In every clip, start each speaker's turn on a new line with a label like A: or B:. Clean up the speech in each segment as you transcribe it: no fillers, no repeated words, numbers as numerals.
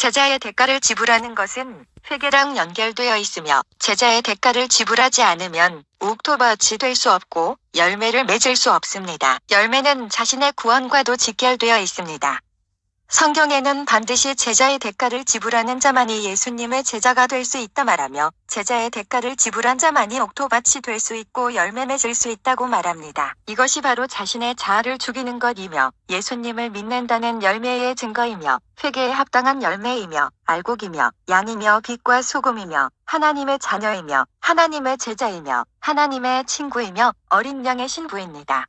A: 제자의 대가를 지불하는 것은 회개랑 연결되어 있으며 제자의 대가를 지불하지 않으면 옥토밭이 될 수 없고 열매를 맺을 수 없습니다. 열매는 자신의 구원과도 직결되어 있습니다. 성경에는 반드시 제자의 대가를 지불하는 자만이 예수님의 제자가 될 수 있다 말하며 제자의 대가를 지불한 자만이 옥토밭이 될 수 있고 열매 맺을 수 있다고 말합니다. 이것이 바로 자신의 자아를 죽이는 것이며 예수님을 믿는다는 열매의 증거이며 회개에 합당한 열매이며 알곡이며 양이며 빛과 소금이며 하나님의 자녀이며 하나님의 제자이며 하나님의 친구이며 어린 양의 신부입니다.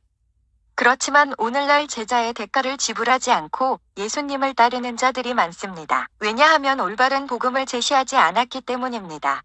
A: 그렇지만 오늘날 제자의 대가를 지불하지 않고 예수님을 따르는 자들이 많습니다. 왜냐하면 올바른 복음을 제시하지 않았기 때문입니다.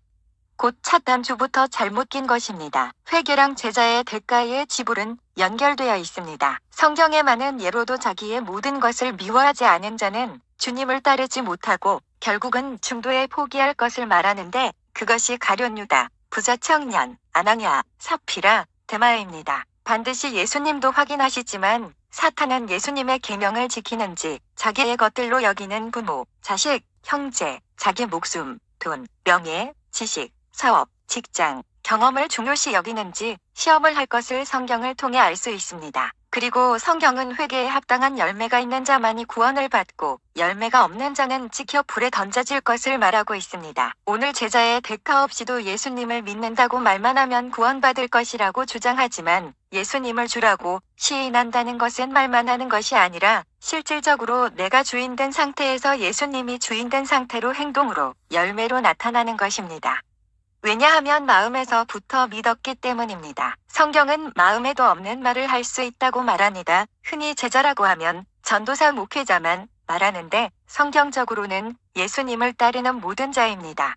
A: 곧 첫 단추부터 잘못 낀 것입니다. 회개랑 제자의 대가의 지불은 연결되어 있습니다. 성경의 많은 예로도 자기의 모든 것을 미워하지 않은 자는 주님을 따르지 못하고 결국은 중도에 포기할 것을 말하는데 그것이 가룟 유다, 부자 청년, 아나냐, 사피라, 데마야입니다. 반드시 예수님도 확인하시지만 사탄은 예수님의 계명을 지키는지 자기의 것들로 여기는 부모, 자식, 형제, 자기 목숨, 돈, 명예, 지식, 사업, 직장, 경험을 중요시 여기는지 시험을 할 것을 성경을 통해 알 수 있습니다. 그리고 성경은 회개에 합당한 열매가 있는 자만이 구원을 받고 열매가 없는 자는 찍혀 불에 던져질 것을 말하고 있습니다. 오늘 제자의 대가 없이도 예수님을 믿는다고 말만 하면 구원받을 것이라고 주장하지만 예수님을 주라고 시인한다는 것은 말만 하는 것이 아니라 실질적으로 내가 주인된 상태에서 예수님이 주인된 상태로 행동으로 열매로 나타나는 것입니다. 왜냐하면 마음에서부터 믿었기 때문입니다. 성경은 마음에도 없는 말을 할 수 있다고 말합니다. 흔히 제자라고 하면 전도사 목회자만 말하는데 성경적으로는 예수님을 따르는 모든 자입니다.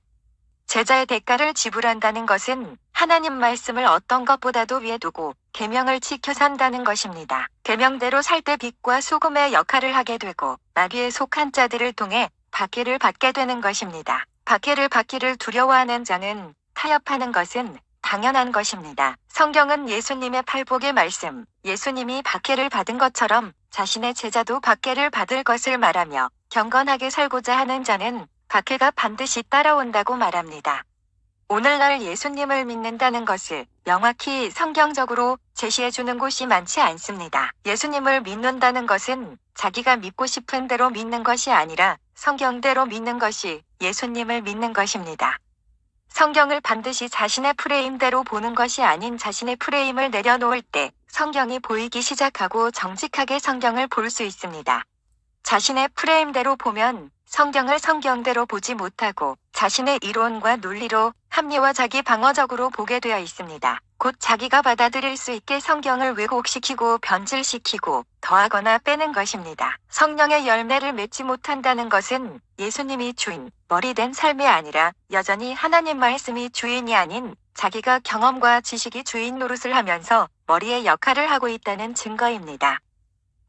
A: 제자의 대가를 지불한다는 것은 하나님 말씀을 어떤 것보다도 위에 두고 계명을 지켜 산다는 것입니다. 계명대로 살 때 빛과 소금의 역할을 하게 되고 마귀에 속한 자들을 통해 박해를 받게 되는 것입니다. 박해를 받기를 두려워하는 자는 타협하는 것은 당연한 것입니다. 성경은 예수님의 팔복의 말씀, 예수님이 박해를 받은 것처럼 자신의 제자도 박해를 받을 것을 말하며 경건하게 살고자 하는 자는 박해가 반드시 따라온다고 말합니다. 오늘날 예수님을 믿는다는 것을 명확히 성경적으로 제시해주는 곳이 많지 않습니다. 예수님을 믿는다는 것은 자기가 믿고 싶은 대로 믿는 것이 아니라 성경대로 믿는 것이 예수님을 믿는 것입니다. 성경을 반드시 자신의 프레임대로 보는 것이 아닌 자신의 프레임을 내려놓을 때 성경이 보이기 시작하고 정직하게 성경을 볼 수 있습니다. 자신의 프레임대로 보면 성경을 성경대로 보지 못하고 자신의 이론과 논리로 합리화 자기 방어적으로 보게 되어 있습니다. 곧 자기가 받아들일 수 있게 성경을 왜곡시키고 변질시키고 더하거나 빼는 것입니다. 성령의 열매를 맺지 못한다는 것은 예수님이 주인, 머리 된 삶이 아니라 여전히 하나님 말씀이 주인이 아닌 자기가 경험과 지식이 주인 노릇을 하면서 머리의 역할을 하고 있다는 증거입니다.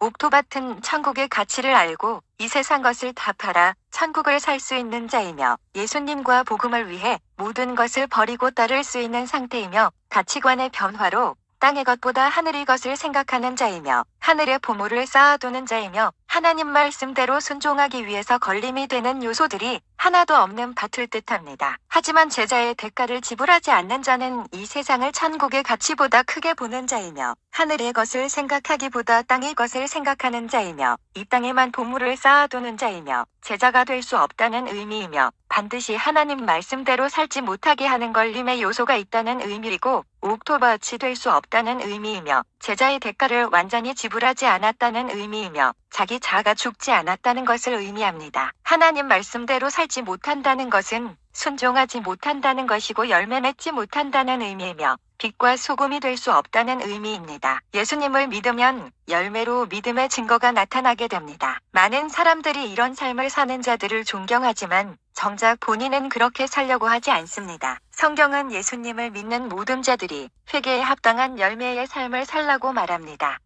A: 옥토밭은 천국의 가치를 알고 이 세상 것을 다 팔아 천국을 살 수 있는 자이며 예수님과 복음을 위해 모든 것을 버리고 따를 수 있는 상태이며 가치관의 변화로 땅의 것보다 하늘의 것을 생각하는 자이며 하늘의 보물을 쌓아두는 자이며 하나님 말씀대로 순종하기 위해서 걸림이 되는 요소들이 하나도 없는 밭을 뜻합니다. 하지만 제자의 대가를 지불하지 않는 자는 이 세상을 천국의 가치보다 크게 보는 자이며 하늘의 것을 생각하기보다 땅의 것을 생각하는 자이며 이 땅에만 보물을 쌓아두는 자이며 제자가 될 수 없다는 의미이며 반드시 하나님 말씀대로 살지 못하게 하는 걸림의 요소가 있다는 의미이고 옥토밭이 될 수 없다는 의미이며 제자의 대가를 완전히 지불하지 않았다는 의미이며 자기 자아가 죽지 않았다는 것을 의미합니다. 하나님 말씀대로 살지 못한다는 것은 순종하지 못한다는 것이고 열매 맺지 못한다는 의미이며 빛과 소금이 될 수 없다는 의미입니다. 예수님을 믿으면 열매로 믿음의 증거가 나타나게 됩니다. 많은 사람들이 이런 삶을 사는 자들을 존경하지만 정작 본인은 그렇게 살려고 하지 않습니다. 성경은 예수님을 믿는 모든 자들이 회개에 합당한 열매의 삶을 살라고 말합니다.